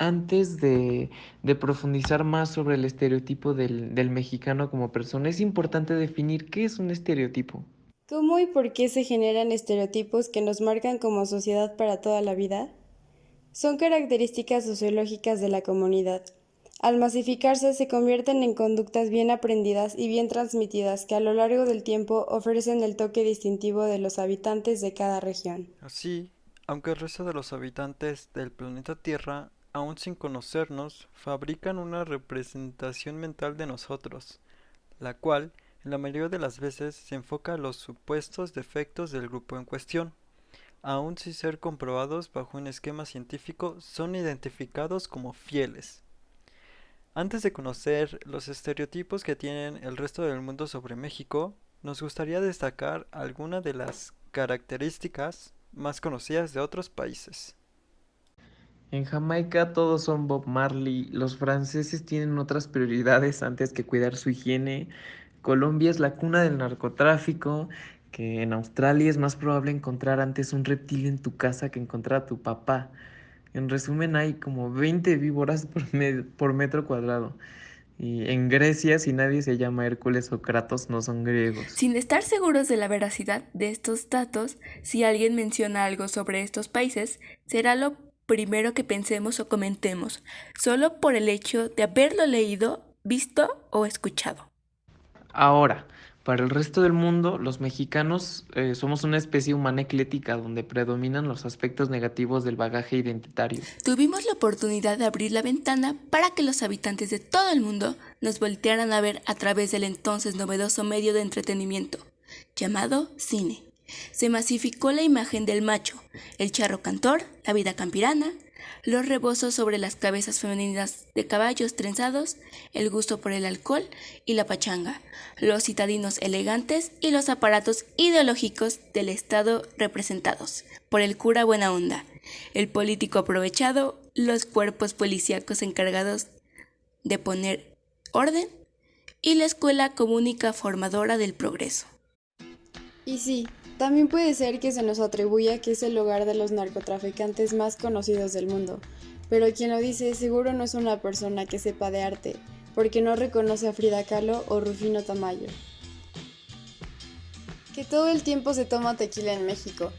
antes de profundizar más sobre el estereotipo del mexicano como persona, es importante definir qué es un estereotipo. ¿Cómo y por qué se generan estereotipos que nos marcan como sociedad para toda la vida? Son características sociológicas de la comunidad. Al masificarse se convierten en conductas bien aprendidas y bien transmitidas que a lo largo del tiempo ofrecen el toque distintivo de los habitantes de cada región. Así, aunque el resto de los habitantes del planeta Tierra, aún sin conocernos, fabrican una representación mental de nosotros, la cual, en la mayoría de las veces, se enfoca a los supuestos defectos del grupo en cuestión. Aún sin ser comprobados bajo un esquema científico, son identificados como fieles. Antes de conocer los estereotipos que tienen el resto del mundo sobre México, nos gustaría destacar algunas de las características más conocidas de otros países. En Jamaica todos son Bob Marley, los franceses tienen otras prioridades antes que cuidar su higiene, Colombia es la cuna del narcotráfico, que en Australia es más probable encontrar antes un reptil en tu casa que encontrar a tu papá. En resumen, hay como 20 víboras por metro cuadrado. Y en Grecia, si nadie se llama Hércules o Kratos, no son griegos. Sin estar seguros de la veracidad de estos datos, si alguien menciona algo sobre estos países, será lo primero que pensemos o comentemos, solo por el hecho de haberlo leído, visto o escuchado. Ahora, para el resto del mundo, los mexicanos somos una especie humana ecléctica donde predominan los aspectos negativos del bagaje identitario. Tuvimos la oportunidad de abrir la ventana para que los habitantes de todo el mundo nos voltearan a ver a través del entonces novedoso medio de entretenimiento, llamado cine. Se masificó la imagen del macho, el charro cantor, la vida campirana, los rebozos sobre las cabezas femeninas de caballos trenzados, el gusto por el alcohol y la pachanga, los citadinos elegantes y los aparatos ideológicos del Estado representados por el cura buena onda, el político aprovechado, los cuerpos policíacos encargados de poner orden y la escuela comunica formadora del progreso. Y sí, también puede ser que se nos atribuya que es el hogar de los narcotraficantes más conocidos del mundo, pero quien lo dice seguro no es una persona que sepa de arte, porque no reconoce a Frida Kahlo o Rufino Tamayo. Que todo el tiempo se toma tequila en México.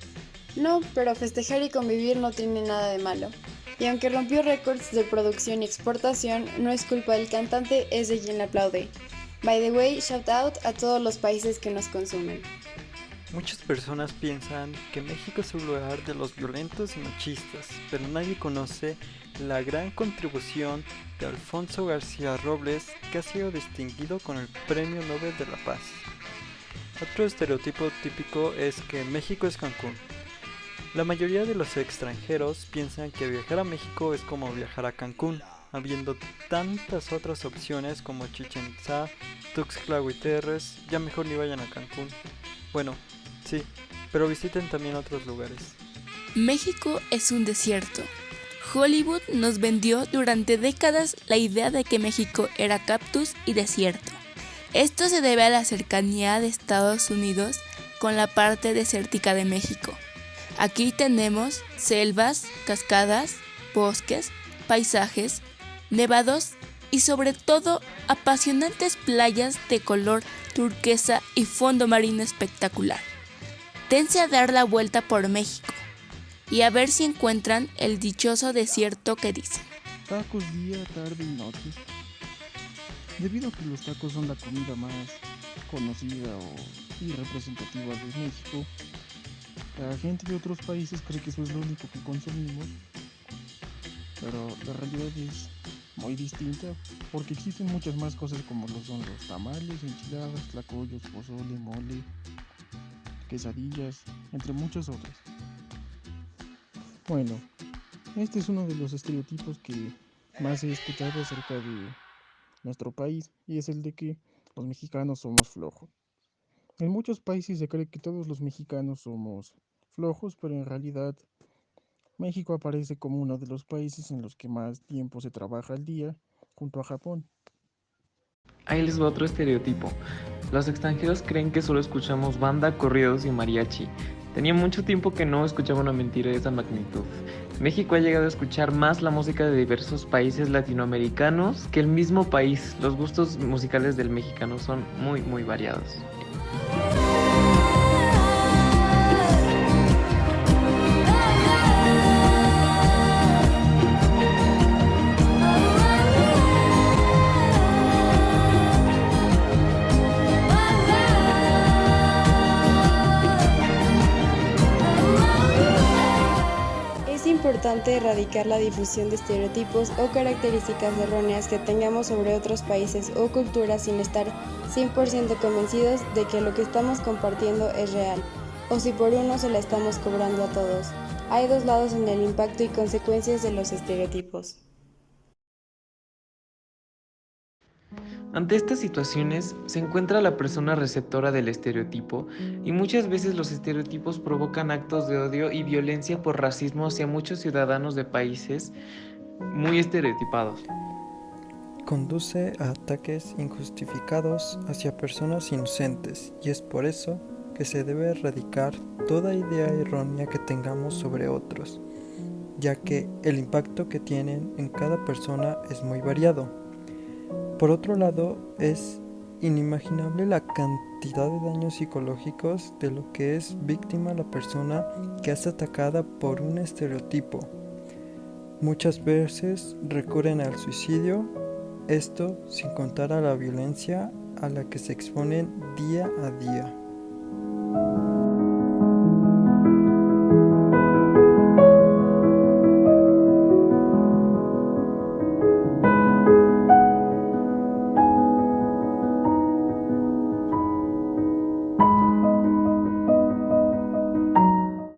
No, pero festejar y convivir no tiene nada de malo. Y aunque rompió récords de producción y exportación, no es culpa del cantante, es de quien le aplaude. By the way, shout out a todos los países que nos consumen. Muchas personas piensan que México es un lugar de los violentos y machistas, pero nadie conoce la gran contribución de Alfonso García Robles, que ha sido distinguido con el Premio Nobel de la Paz. Otro estereotipo típico es que México es Cancún. La mayoría de los extranjeros piensan que viajar a México es como viajar a Cancún, habiendo tantas otras opciones como Chichén Itzá, Tuxtla Gutiérrez, ya mejor ni vayan a Cancún. Bueno, sí, pero visiten también otros lugares. México es un desierto. Hollywood nos vendió durante décadas la idea de que México era cactus y desierto. Esto se debe a la cercanía de Estados Unidos con la parte desértica de México. Aquí tenemos selvas, cascadas, bosques, paisajes, nevados y sobre todo apasionantes playas de color turquesa y fondo marino espectacular. Dense a dar la vuelta por México y a ver si encuentran el dichoso desierto que dicen. Tacos día, tarde y noche. Debido a que los tacos son la comida más conocida y representativa de México, la gente de otros países cree que eso es lo único que consumimos, pero la realidad es muy distinta porque existen muchas más cosas como lo son los tamales, enchiladas, tlacoyos, pozole, mole, quesadillas, entre muchas otras. Bueno, este es uno de los estereotipos que más he escuchado acerca de nuestro país y es el de que los mexicanos somos flojos. En muchos países se cree que todos los mexicanos somos flojos, pero en realidad México aparece como uno de los países en los que más tiempo se trabaja al día, junto a Japón. Ahí les va otro estereotipo. Los extranjeros creen que solo escuchamos banda, corridos y mariachi. Tenía mucho tiempo que no escuchaba una mentira de esa magnitud. México ha llegado a escuchar más la música de diversos países latinoamericanos que el mismo país. Los gustos musicales del mexicano son muy variados. Es importante erradicar la difusión de estereotipos o características erróneas que tengamos sobre otros países o culturas sin estar 100% convencidos de que lo que estamos compartiendo es real, o si por uno se la estamos cobrando a todos. Hay dos lados en el impacto y consecuencias de los estereotipos. Ante estas situaciones se encuentra la persona receptora del estereotipo y muchas veces los estereotipos provocan actos de odio y violencia por racismo hacia muchos ciudadanos de países muy estereotipados. Conduce a ataques injustificados hacia personas inocentes y es por eso que se debe erradicar toda idea errónea que tengamos sobre otros, ya que el impacto que tienen en cada persona es muy variado. Por otro lado, es inimaginable la cantidad de daños psicológicos de lo que es víctima la persona que es atacada por un estereotipo. Muchas veces recurren al suicidio, esto sin contar a la violencia a la que se exponen día a día.